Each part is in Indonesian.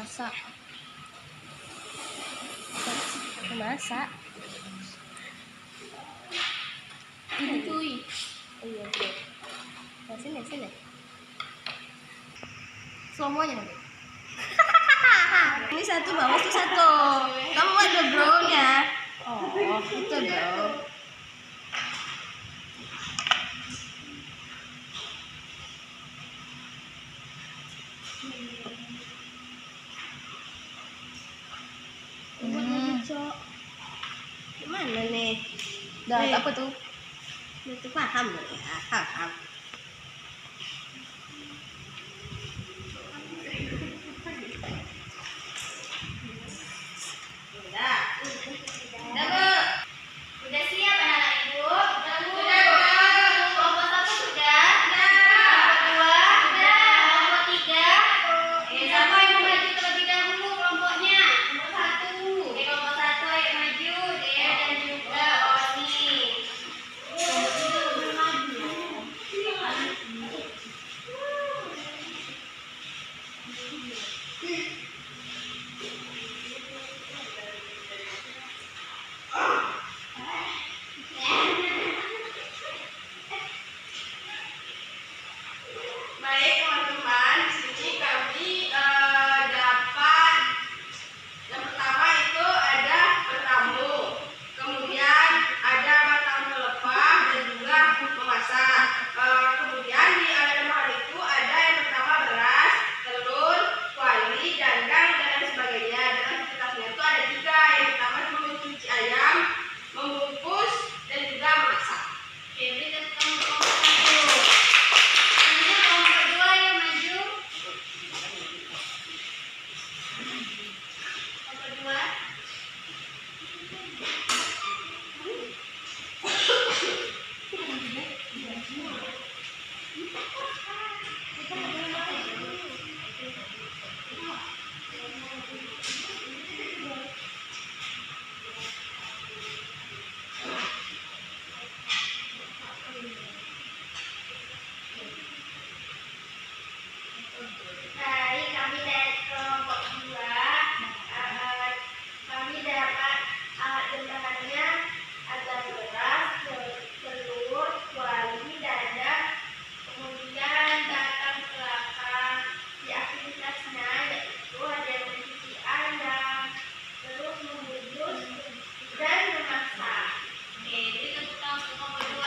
masak. Masak. Ini cuy. Oh iya, oke. Nah, sini. Semuanya nanti. Ini satu bawah itu satu. Kamu ada bro-nya. Oh, itu bro. Gimana nih? Apa tuh? Itu paham ya? Paham. Udah siap anak-anak ibu? Sudah. Kelompok 1 sudah? Kelompok 2 sudah? Kelompok 3? Siapa yang mau maju terlebih dahulu kelompoknya? Kelompok 1. Kelompok 1 ayo maju. Dea dan juga Oni. Baik teman-teman, di sini kami dapat yang pertama itu ada bertamu, kemudian ada batang melepah dan juga memasak. Kemudian di dalam hal itu ada yang pertama beras, telur, kuali, dandang dan lain sebagainya. Dalam aktivitasnya itu ada 3. Yang pertama itu mencuci ayam, membungkus dan juga memasak. Oke, ini kamu kelompok 1. Selanjutnya kelompok 2 yang maju. Kelompok 2. Baik, kami dari kelompok 2, kami dapat alat bahannya ada beras, telur, kuali, dandang, kemudian batang kelapa. Di aktivitasnya yaitu ada yang mencuci ayam, terus membungkus dan memasak. Oke, jadi tepuk tangan untuk kelompok 2.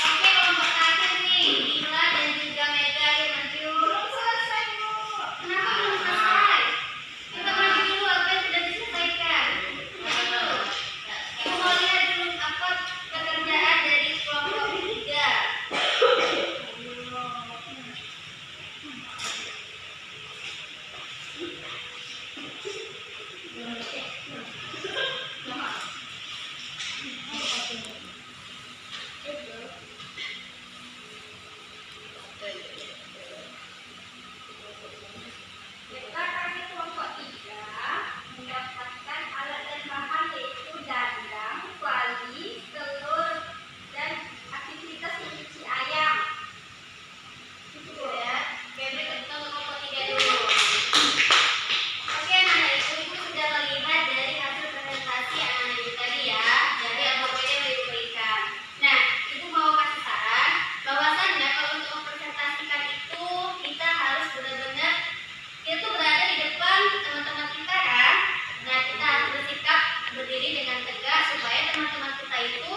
Oke, kelompok terakhir nih, Ila dan juga Mega yang maju. Belum selesai, Bu. Kenapa belum selesai? Kita maju dulu apa yang sudah diselesaikan. Maju dulu. Ibu mau lihat dulu apa pekerjaan dari kelompok 3. Kami kelompok 3 mendapatkan alat dan bahan yaitu dandang, kuali, telur, dan aktivitas mencuci ayam. Itu ya. Oke, kita untuk kelompok 3 dulu. Oke, anak-anak ibu sudah melihat dari hasil presentasi anak-anak ibu tadi ya, dari apa-apa yang diberikan. Nah, ibu mau kasih saran bahwasannya kalau untuk mempresentasikan itu kita harus benar-benar kita tuh berada di depan teman-teman kita kan. Nah, kita harus bersikap berdiri dengan tegak supaya teman-teman kita itu